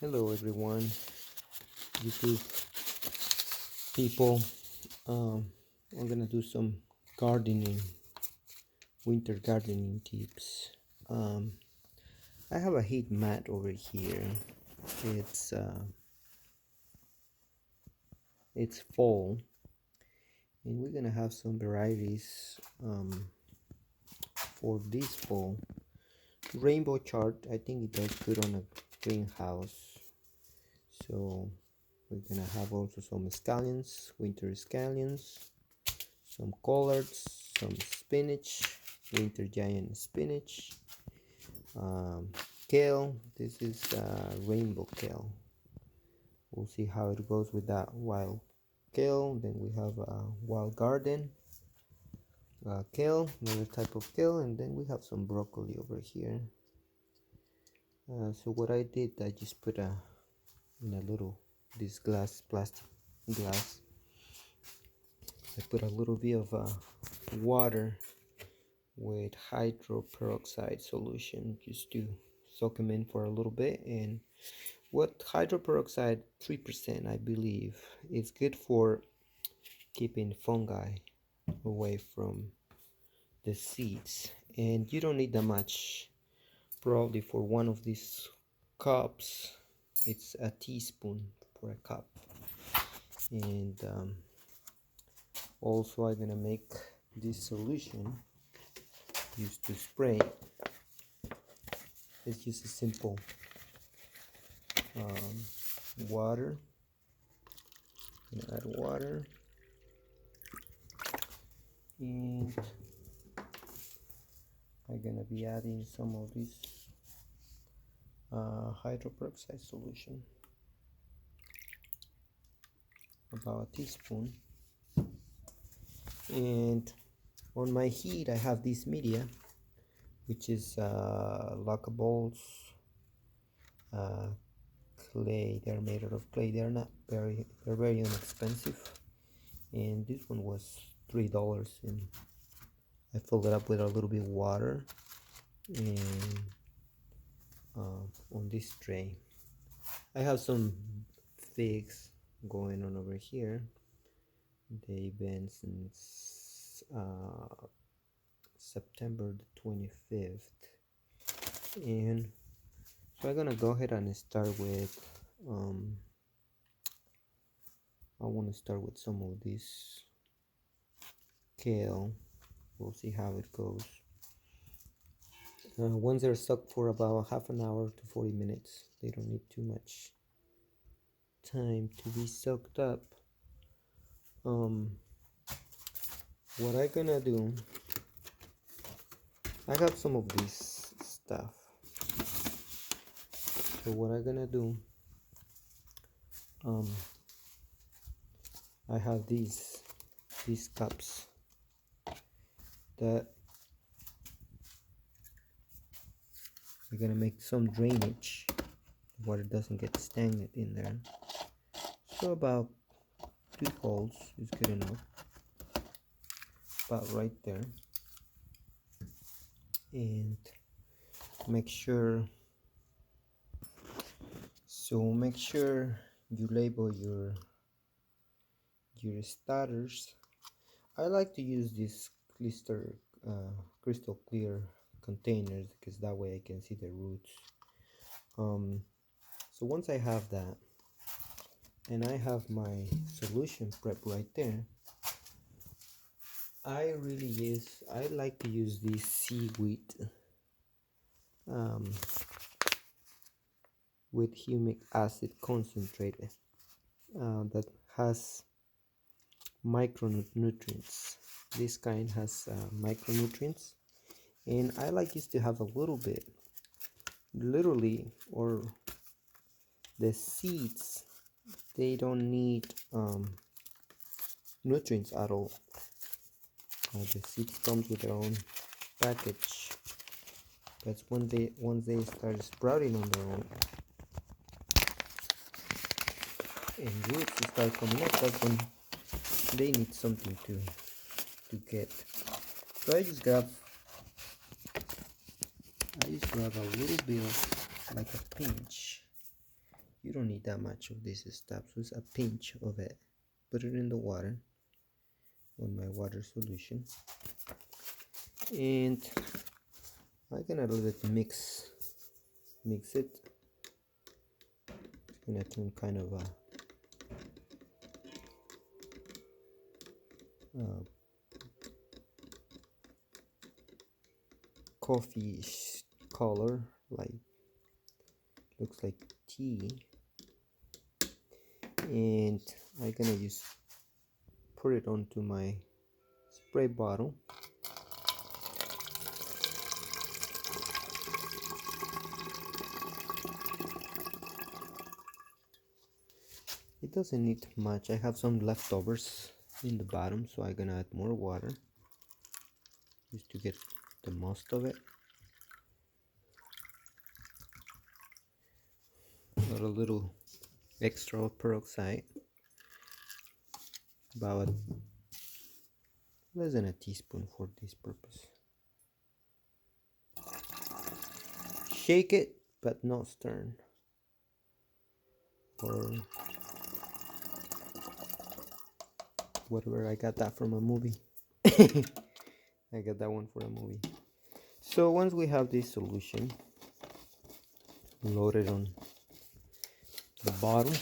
Hello everyone, YouTube people. I'm gonna do some gardening, winter gardening tips. Um, I have a heat mat over here. It's uh, it's fall, and we're gonna have some varieties for this fall. Rainbow chart. I think it does good on a greenhouse. So we're gonna have also some scallions, winter scallions, some collards, some spinach, winter giant spinach, kale. This is rainbow kale. We'll see how it goes with that wild kale. Then we have wild garden kale, another type of kale, and then we have some broccoli over here. So what I did, I just put in a little this plastic glass. I put a little bit of water with hydroperoxide solution just to soak them in for a little bit. And what hydroperoxide 3%, I believe, is good for keeping fungi away from the seeds, and you don't need that much. Probably for one of these cups it's a teaspoon for a cup. And also I'm gonna make this solution used to spray. It's just a simple water. Add water, and I'm gonna be adding some of this hydroperoxide solution, about a teaspoon. And on my heat I have this media, which is lockables clay. They're made out of clay. They're very inexpensive, and this one was $3, and I filled it up with a little bit of water and on this tray. I have some figs going on over here. They've been since September the 25th, and so I'm gonna go ahead and start with I want to start with some of this kale. We'll see how it goes. Once they're soaked for about half an hour to 40 minutes, they don't need too much time to be soaked up. What I gonna do, I have some of this stuff. So what I gonna do, I have these cups that we're gonna make some drainage. Water doesn't get stagnant in there. So about 2 holes is good enough. About right there. And make sure you label your starters. I like to use these crystal clear containers, because that way I can see the roots. So once I have that, and I have my solution prep right there, I like to use this seaweed with humic acid concentrate that has micronutrients. This kind has micronutrients, and I like this to have a little bit, literally, or the seeds, they don't need nutrients at all. The seeds comes with their own package, but once they start sprouting on their own and roots start coming up, that's when they need something to get. So I just grab a little bit of, like a pinch, You don't need that much of this stuff, so it's a pinch of it. Put it in the water, on my water solution, and I'm gonna let it mix it. It's gonna turn kind of a coffee color, like looks like tea. And I'm gonna put it onto my spray bottle. It doesn't need much. I have some leftovers in the bottom, so I'm gonna add more water just to get the most of it. Got a little extra peroxide, about less than a teaspoon for this purpose. Shake it, but not stir. Or whatever, I got that from a movie. I got that one for a movie. So once we have this solution loaded on the bottle,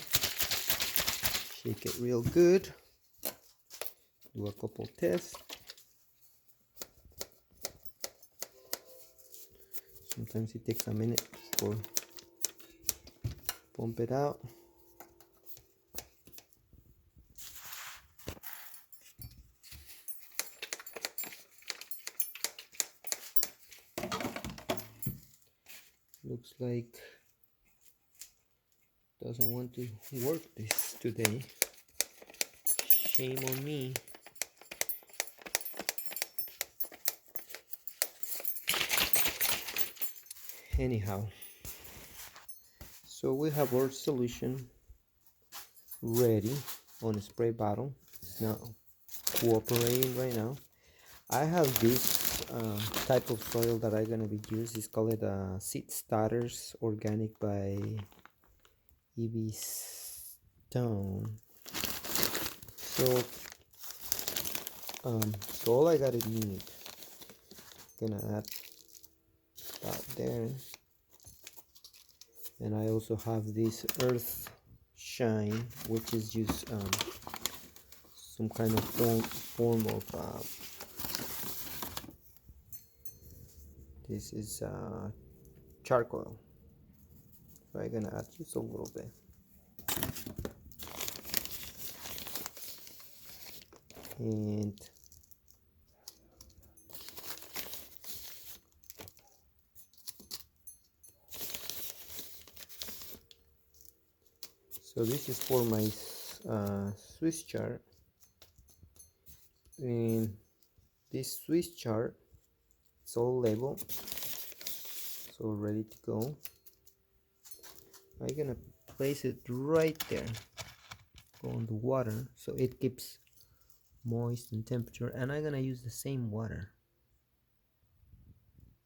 shake it real good, do a couple tests. Sometimes it takes a minute for pump it out. Looks like doesn't want to work this today. Shame on me. Anyhow, so we have our solution ready on a spray bottle. It's not cooperating right now. I have this type of soil that I'm gonna be using. It's called Seed Starters Organic by E.B. Stone. So all I gotta need, gonna add that there, and I also have this Earth Shine, which is just some kind of form of this is charcoal. So I'm gonna add just a little bit. And so this is for my Swiss chard, and this Swiss chard, it's all labeled, so ready to go. I'm gonna place it right there on the water so it keeps moist and temperature, and I'm gonna use the same water.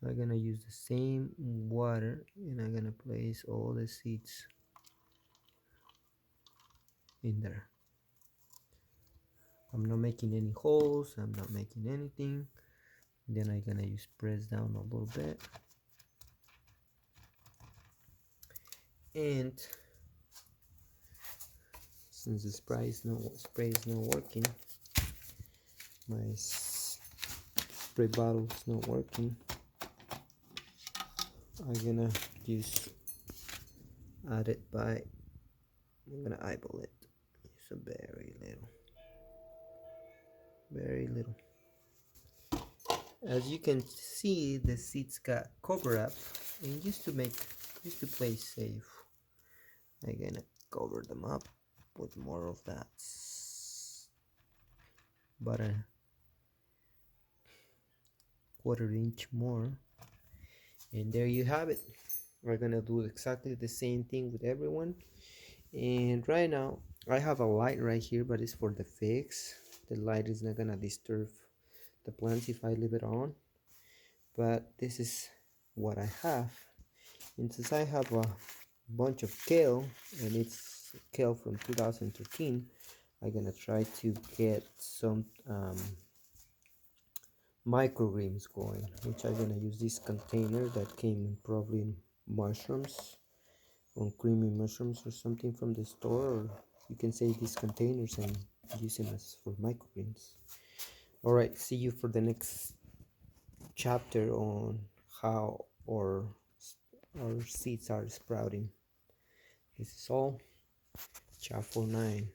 I'm gonna use the same water, and I'm gonna place all the seeds in there. I'm not making any holes, I'm not making anything. Then I'm gonna use press down a little bit, and since the spray is not working, my spray bottle is not working, I'm gonna just add it by, I'm gonna eyeball it. It's a very little. As you can see, the seeds got covered up, and just to play safe, I'm gonna cover them up with more of that about a quarter-inch more, and there you have it. We're gonna do exactly the same thing with everyone. And right now I have a light right here, but it's for the figs. The light is not gonna disturb the plants if I leave it on, but this is what I have. And since I have bunch of kale, and it's kale from 2013. I'm gonna try to get some microgreens going, which I'm gonna use this container that came in probably in mushrooms, on creamy mushrooms or something from the store, or you can save these containers and use them as for microgreens. All right, see you for the next chapter on how our seeds are sprouting. This is all. Ciao for 9.